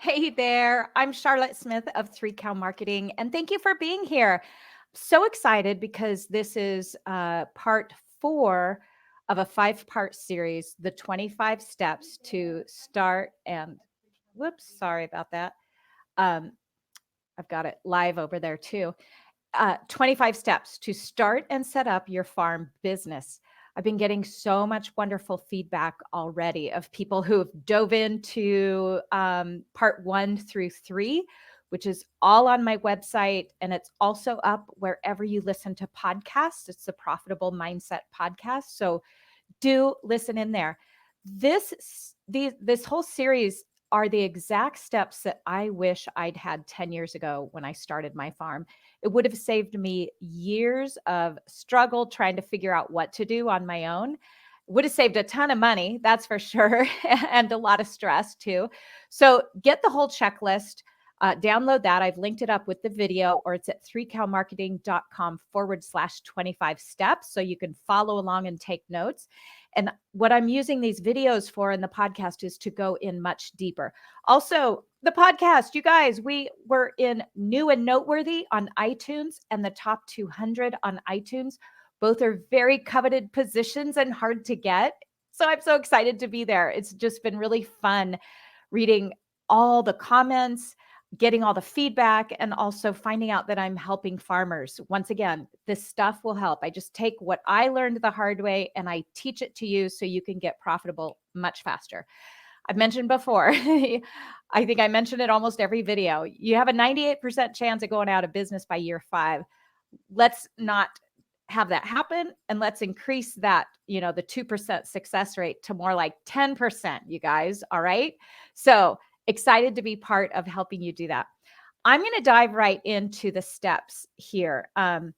Hey there, I'm Charlotte Smith of 3 Cow Marketing, and thank you for being here. So excited because this is part 4 of a 5-part series, the 25 steps to start and whoops, sorry about that. Um, I've got it live over there too. 25 steps to start and set up your farm business. I've been getting so much wonderful feedback already of people who have dove into part 1 through 3, which is all on my website. And it's also up wherever you listen to podcasts. It's the Profitable Mindset podcast. So do listen in there. This whole series are the exact steps that I wish I'd had 10 years ago when I started my farm. It would have saved me years of struggle trying to figure out what to do on my own. Would have saved a ton of money, that's for sure, and a lot of stress too. So get the whole checklist. Download that. I've linked it up with the video, or it's at 3cowmarketing.com/25 steps. So you can follow along and take notes. And what I'm using these videos for in the podcast is to go in much deeper. Also, the podcast, you guys, we were in new and noteworthy on iTunes and the top 200 on iTunes. Both are very coveted positions and hard to get. So I'm so excited to be there. It's just been really fun reading all the comments, getting all the feedback, and also finding out that I'm helping farmers. Once again, this stuff will help. I just take what I learned the hard way and I teach it to you so you can get profitable much faster. I've mentioned before, I think I mentioned it almost every video. You have a 98% chance of going out of business by year 5. Let's not have that happen, and let's increase that, the 2% success rate to more like 10%, you guys. All right. So excited to be part of helping you do that. I'm going to dive right into the steps here. On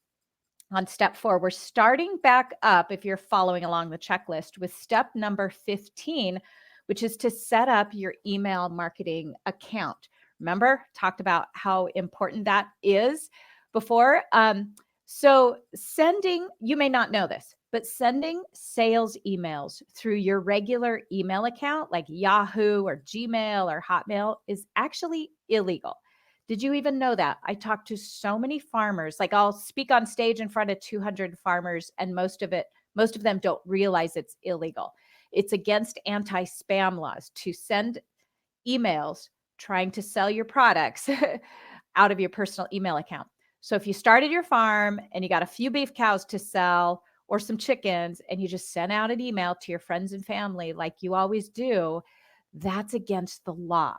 step 4, we're starting back up, if you're following along the checklist, with step number 15, which is to set up your email marketing account. Remember, talked about how important that is before. So you may not know this, but sending sales emails through your regular email account like Yahoo or Gmail or Hotmail is actually illegal. Did you even know that? I talked to so many farmers. Like, I'll speak on stage in front of 200 farmers, and most of them don't realize it's illegal. It's against anti-spam laws to send emails trying to sell your products out of your personal email account. So if you started your farm and you got a few beef cows to sell or some chickens, and you just sent out an email to your friends and family like you always do, that's against the law.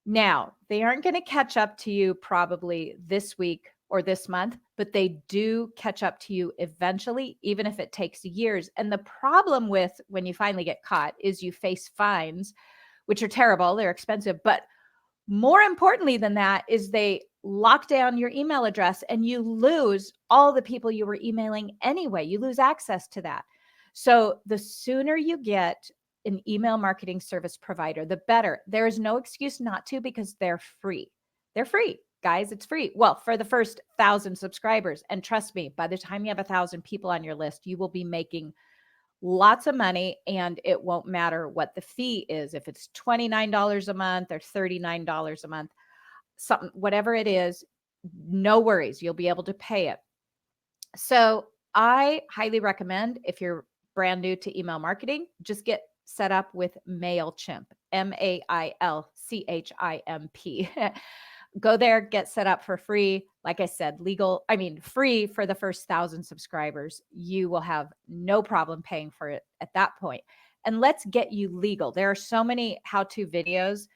Now, they aren't going to catch up to you probably this week or this month, but they do catch up to you eventually, even if it takes years. And the problem with when you finally get caught is you face fines, which are terrible. They're expensive. But more importantly than that is they lock down your email address and you lose all the people you were emailing anyway. You lose access to that. So the sooner you get an email marketing service provider, the better. There is no excuse not to, because they're free. They're free, guys. It's free. Well, for the first 1,000 subscribers. And trust me, by the time you have 1,000 people on your list, you will be making lots of money, and it won't matter what the fee is. If it's $29 a month or $39 a month, something, whatever it is, no worries. You'll be able to pay it. So I highly recommend, if you're brand new to email marketing, just get set up with MailChimp, MailChimp. Go there, get set up for free. Like I said, free for the first 1,000 subscribers. You will have no problem paying for it at that point. And let's get you legal. There are so many how-to videos.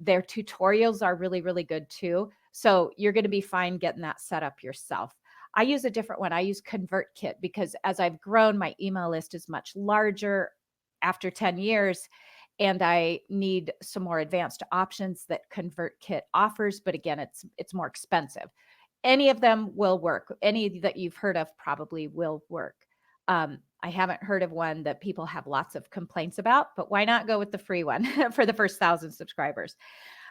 Their tutorials are really, really good too. So you're going to be fine getting that set up yourself. I use a different one. I use ConvertKit, because as I've grown, my email list is much larger after 10 years. And I need some more advanced options that ConvertKit offers. But again, it's more expensive. Any of them will work. Any that you've heard of probably will work. I haven't heard of one that people have lots of complaints about, but why not go with the free one for the first 1,000 subscribers?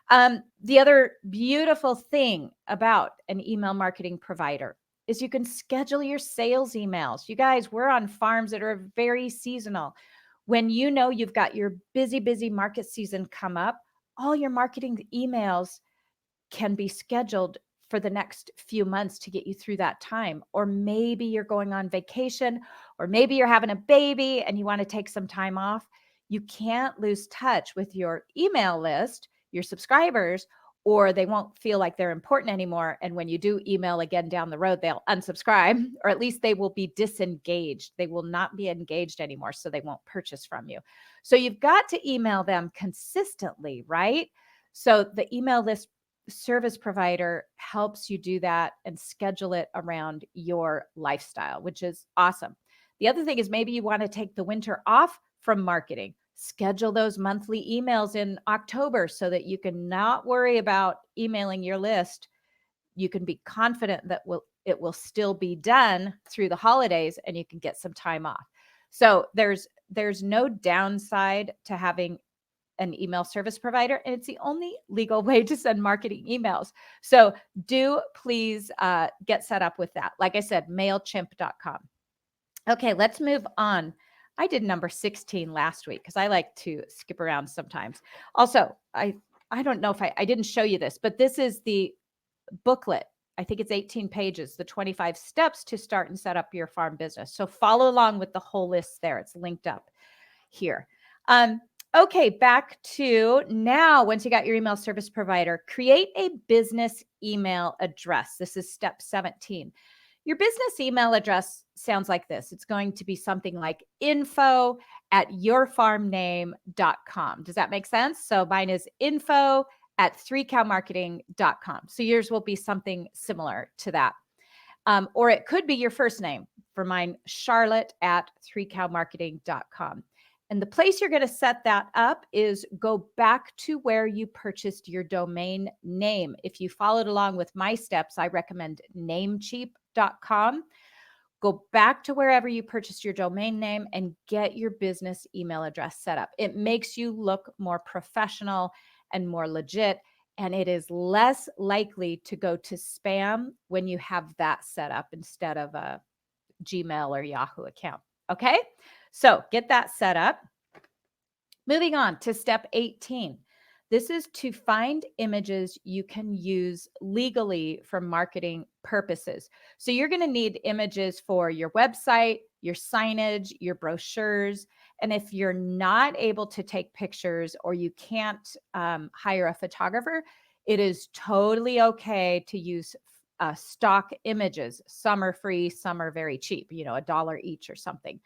The other beautiful thing about an email marketing provider is you can schedule your sales emails. You guys, we're on farms that are very seasonal. When you know you've got your busy market season come up, all your marketing emails can be scheduled for the next few months to get you through that time. Or maybe you're going on vacation, or maybe you're having a baby and you want to take some time off. You can't lose touch with your email list, your subscribers, or they won't feel like they're important anymore. And when you do email again down the road, they'll unsubscribe, or at least they will be disengaged. They will not be engaged anymore, so they won't purchase from you. So you've got to email them consistently, right? So the email list service provider helps you do that and schedule it around your lifestyle, which is awesome. The other thing is maybe you want to take the winter off from marketing. Schedule those monthly emails in October so that you can not worry about emailing your list. You can be confident that it will still be done through the holidays and you can get some time off. So there's no downside to having an email service provider, and it's the only legal way to send marketing emails. So do please get set up with that. Like I said, MailChimp.com. Okay, let's move on. I did number 16 last week because I like to skip around sometimes. Also, I don't know if I didn't show you this, but this is the booklet. I think it's 18 pages, the 25 steps to start and set up your farm business. So follow along with the whole list there. It's linked up here. Okay, back to now, once you got your email service provider, create a business email address. This is step 17. Your business email address sounds like this. It's going to be something like info@yourfarmname.com. Does that make sense? So mine is info@3cowmarketing.com. So yours will be something similar to that. Or it could be your first name. For mine, Charlotte@3cowmarketing.com. And the place you're going to set that up is go back to where you purchased your domain name. If you followed along with my steps, I recommend namecheap.com. Go back to wherever you purchased your domain name and get your business email address set up. It makes you look more professional and more legit, and it is less likely to go to spam when you have that set up instead of a Gmail or Yahoo account. Okay, so get that set up. Moving on to step 18. This is to find images you can use legally for marketing purposes. So you're going to need images for your website, your signage, your brochures. And if you're not able to take pictures or you can't hire a photographer, it is totally okay to use stock images. Some are free, some are very cheap, $1 each or something.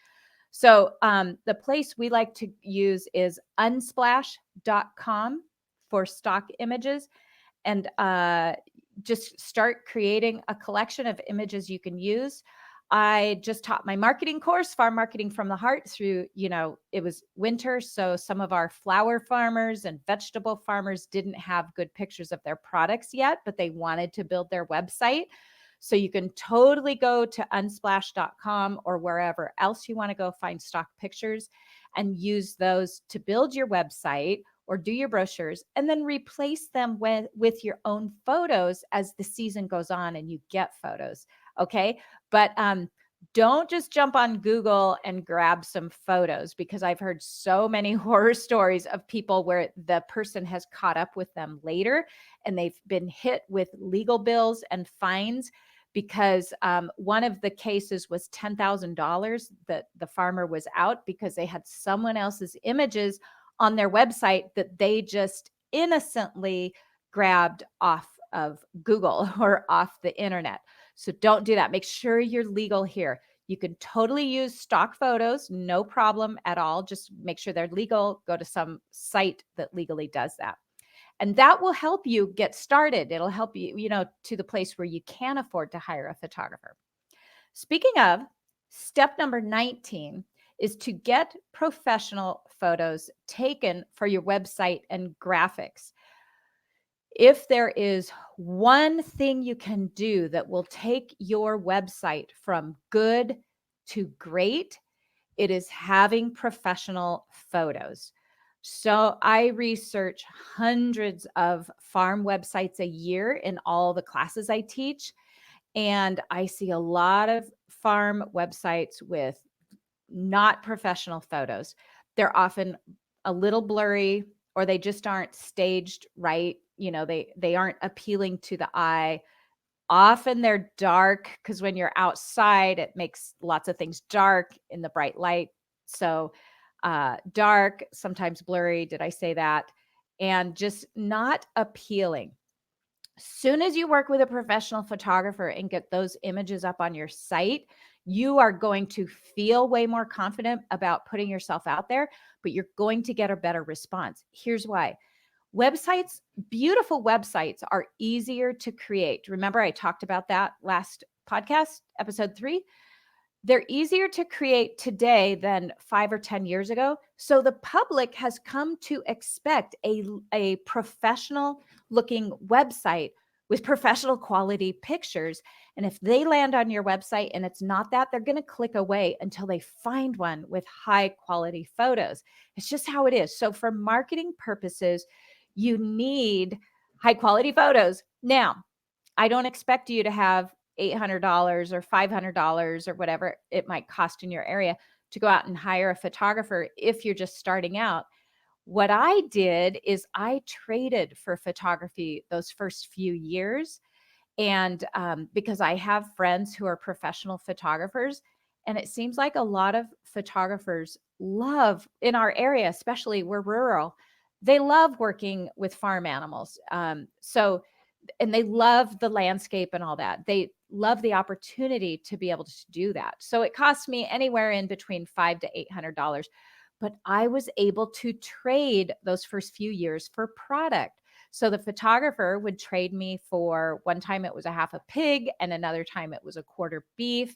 So the place we like to use is unsplash.com for stock images. And just start creating a collection of images you can use. I just taught my marketing course, Farm Marketing from the Heart, through, it was winter. So some of our flower farmers and vegetable farmers didn't have good pictures of their products yet, but they wanted to build their website. So you can totally go to unsplash.com or wherever else you want to go find stock pictures and use those to build your website or do your brochures, and then replace them with your own photos as the season goes on and you get photos. Okay. But don't just jump on Google and grab some photos, because I've heard so many horror stories of people where the person has caught up with them later and they've been hit with legal bills and fines because one of the cases was $10,000 that the farmer was out because they had someone else's images on their website that they just innocently grabbed off of Google or off the internet. So don't do that. Make sure you're legal here. You can totally use stock photos, no problem at all. Just make sure they're legal. Go to some site that legally does that. And that will help you get started. It'll help you, to the place where you can afford to hire a photographer. Speaking of, step number 19 is to get professional photos taken for your website and graphics. If there is one thing you can do that will take your website from good to great, it is having professional photos. So I research hundreds of farm websites a year in all the classes I teach. And I see a lot of farm websites with not professional photos. They're often a little blurry or they just aren't staged right. They aren't appealing to the eye. Often they're dark because when you're outside, it makes lots of things dark in the bright light. So dark, sometimes blurry. Did I say that? And just not appealing. Soon as you work with a professional photographer and get those images up on your site, you are going to feel way more confident about putting yourself out there, but you're going to get a better response. Here's why. Websites, beautiful websites, are easier to create. Remember, I talked about that last podcast, episode 3. They're easier to create today than 5 or 10 years ago. So the public has come to expect a professional looking website with professional quality pictures. And if they land on your website and it's not that, they're going to click away until they find one with high quality photos. It's just how it is. So for marketing purposes, you need high quality photos. Now, I don't expect you to have $800 or $500 or whatever it might cost in your area to go out and hire a photographer if you're just starting out. What I did is I traded for photography those first few years. And because I have friends who are professional photographers, and it seems like a lot of photographers love in our area, especially we're rural, they love working with farm animals. And they love the landscape and all that. They love the opportunity to be able to do that. So it cost me anywhere in between $500 to $800, but I was able to trade those first few years for product. So the photographer would trade me for, one time it was a half a pig and another time it was a quarter beef.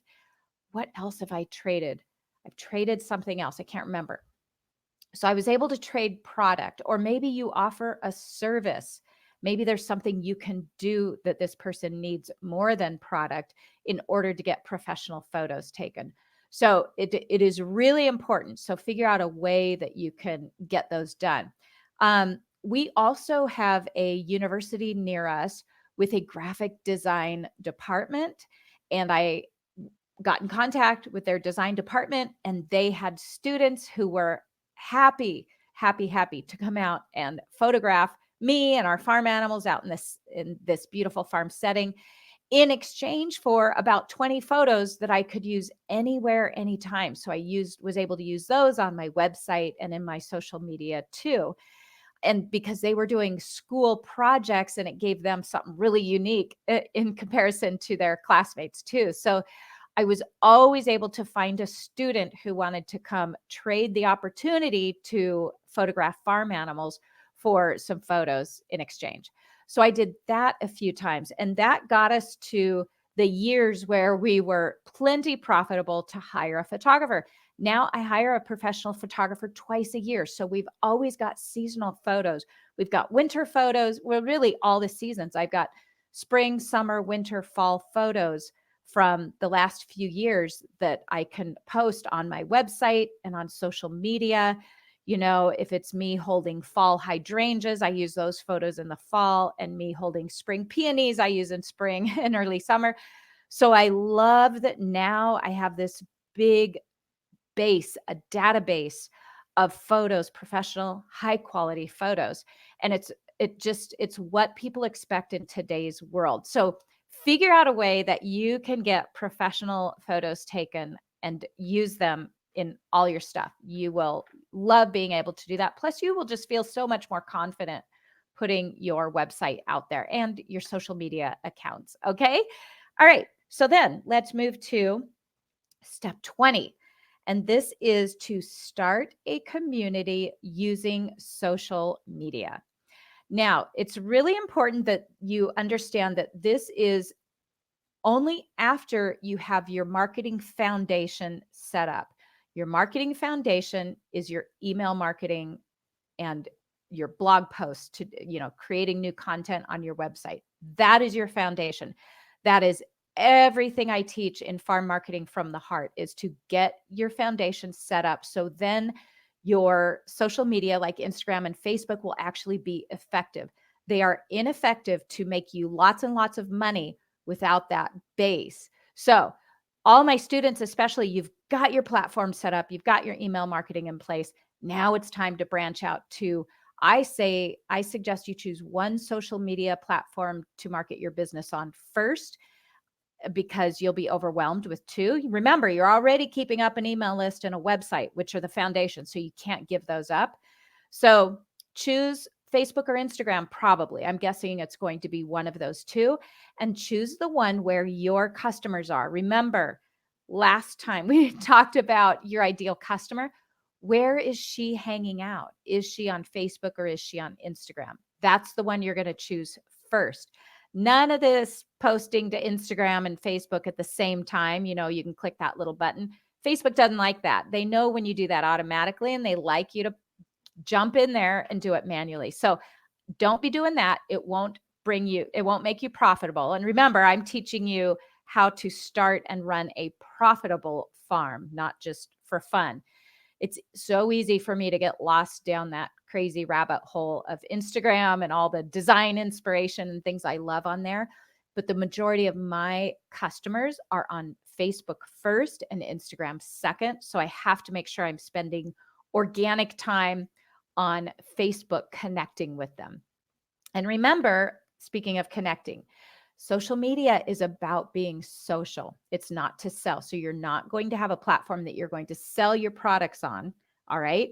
What else have I traded? I've traded something else. I can't remember. So I was able to trade product, or maybe you offer a service. Maybe there's something you can do that this person needs more than product in order to get professional photos taken. So it is really important. So figure out a way that you can get those done. We also have a university near us with a graphic design department, and I got in contact with their design department, and they had students who were happy to come out and photograph me and our farm animals out in this beautiful farm setting, in exchange for about 20 photos that I could use anywhere, anytime. So was able to use those on my website and in my social media too. And because they were doing school projects, and it gave them something really unique in comparison to their classmates too. So I was always able to find a student who wanted to come trade the opportunity to photograph farm animals for some photos in exchange. So I did that a few times, and that got us to the years where we were plenty profitable to hire a photographer. Now I hire a professional photographer twice a year. So we've always got seasonal photos. We've got winter photos. Well, really all the seasons. I've got spring, summer, winter, fall photos from the last few years that I can post on my website and on social media. If it's me holding fall hydrangeas, I use those photos in the fall, and me holding spring peonies, I use in spring and early summer. So I love that now I have this big a database of photos, professional, high quality photos. And it's what people expect in today's world. So figure out a way that you can get professional photos taken and use them in all your stuff. You will love being able to do that. Plus, you will just feel so much more confident putting your website out there and your social media accounts. Okay. All right. So then let's move to step 20. And this is to start a community using social media. Now, it's really important that you understand that this is only after you have your marketing foundation set up. Your marketing foundation is your email marketing and your blog posts to, creating new content on your website. That is your foundation. That is everything I teach in Farm Marketing from the Heart, is to get your foundation set up. So then your social media like Instagram and Facebook will actually be effective. They are ineffective to make you lots and lots of money without that base. So all my students, especially, you've got your platform set up, you've got your email marketing in place. Now it's time to branch out to I suggest you choose one social media platform to market your business on first, because you'll be overwhelmed with two. Remember, you're already keeping up an email list and a website, which are the foundation. So you can't give those up. So choose Facebook or Instagram, probably. I'm guessing it's going to be one of those two, and choose the one where your customers are. Remember, last time we talked about your ideal customer. Where is she hanging out? Is she on Facebook or is she on Instagram? That's the one you're going to choose first. None of this posting to Instagram and Facebook at the same time. You can click that little button. Facebook doesn't like that. They know when you do that automatically, and they like you to jump in there and do it manually. So don't be doing that. It won't make you profitable. And remember, I'm teaching you how to start and run a profitable farm, not just for fun. It's so easy for me to get lost down that crazy rabbit hole of Instagram and all the design inspiration and things I love on there. But the majority of my customers are on Facebook first and Instagram second. So I have to make sure I'm spending organic time on Facebook connecting with them. And remember, speaking of connecting, social media is about being social. It's not to sell. So you're not going to have a platform that you're going to sell your products on. All right.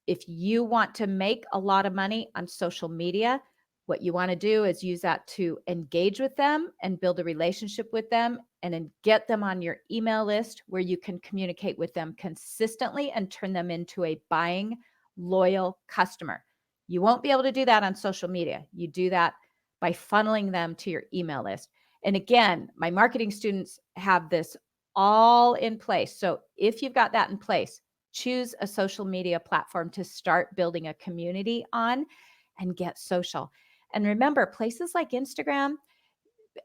If you want to make a lot of money on social media, what you want to do is use that to engage with them and build a relationship with them, and then get them on your email list where you can communicate with them consistently and turn them into a buying, loyal customer. You won't be able to do that on social media. You do that by funneling them to your email list. And again, my marketing students have this all in place. So if you've got that in place, choose a social media platform to start building a community on and get social. And remember, places like Instagram,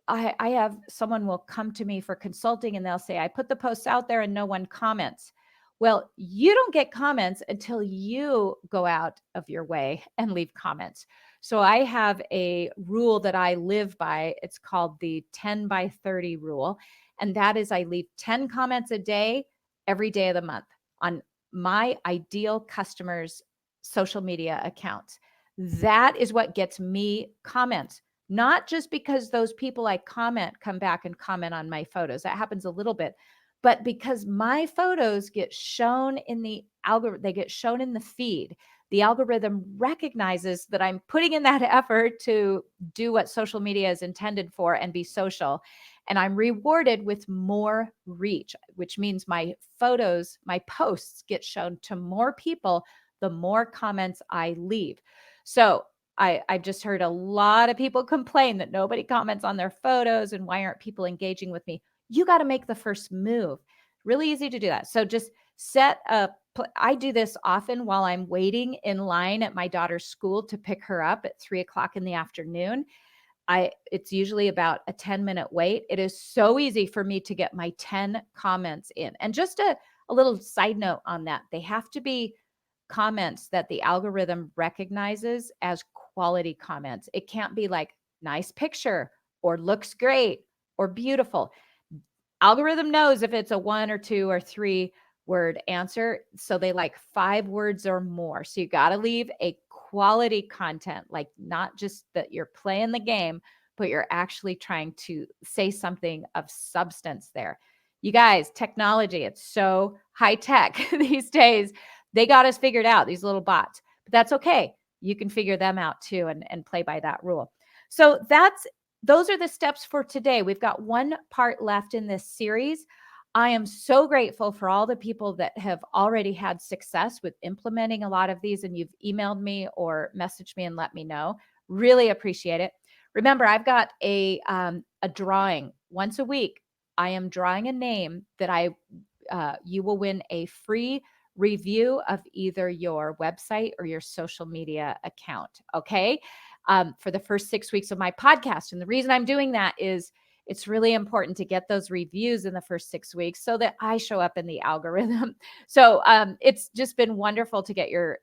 I have someone will come to me for consulting and they'll say, I put the posts out there and no one comments. Well, you don't get comments until you go out of your way and leave comments. So I have a rule that I live by. It's called the 10 by 30 rule. And that is, I leave 10 comments a day, every day of the month, on my ideal customers' social media accounts. That is what gets me comments. Not just because those people I comment come back and comment on my photos. That happens a little bit. But because my photos get shown in the algorithm, they get shown in the feed. The algorithm recognizes that I'm putting in that effort to do what social media is intended for and be social. And I'm rewarded with more reach, which means my photos, my posts get shown to more people the more comments I leave. So I've just heard a lot of people complain that nobody comments on their photos and why aren't people engaging with me? You got to make the first move. Really easy to do that. So just I do this often while I'm waiting in line at my daughter's school to pick her up at 3:00 in the afternoon. It's usually about a 10-minute wait. It is so easy for me to get my 10 comments in. And just a little side note on that, they have to be comments that the algorithm recognizes as quality comments. It can't be like nice picture or looks great or beautiful. Algorithm knows if it's a 1 or 2 or 3 word answer. So they like 5 words or more. So you got to leave a quality content, like not just that you're playing the game, but you're actually trying to say something of substance there. You guys, technology, it's so high tech these days. They got us figured out, these little bots, but that's okay. You can figure them out too and play by that rule. So those are the steps for today. We've got one part left in this series. I am so grateful for all the people that have already had success with implementing a lot of these, and you've emailed me or messaged me and let me know. Really appreciate it. Remember, I've got a drawing once a week. I am drawing a name that you will win a free review of either your website or your social media account. Okay. For the first 6 weeks of my podcast. And the reason I'm doing that is it's really important to get those reviews in the first 6 weeks so that I show up in the algorithm. So it's just been wonderful to get your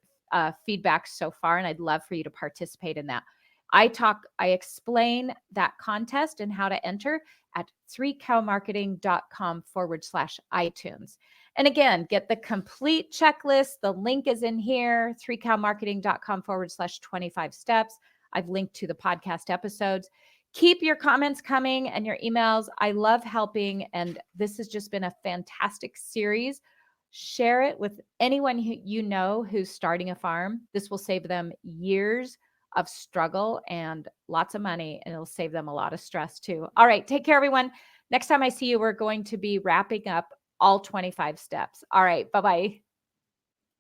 feedback so far. And I'd love for you to participate in that. I explain that contest and how to enter at 3cowmarketing.com/iTunes. And again, get the complete checklist. The link is in here, 3cowmarketing.com/25 steps. I've linked to the podcast episodes. Keep your comments coming and your emails. I love helping. And this has just been a fantastic series. Share it with anyone you know who's starting a farm. This will save them years of struggle and lots of money, and it'll save them a lot of stress too. All right, take care, everyone. Next time I see you, we're going to be wrapping up all 25 steps. All right, bye-bye.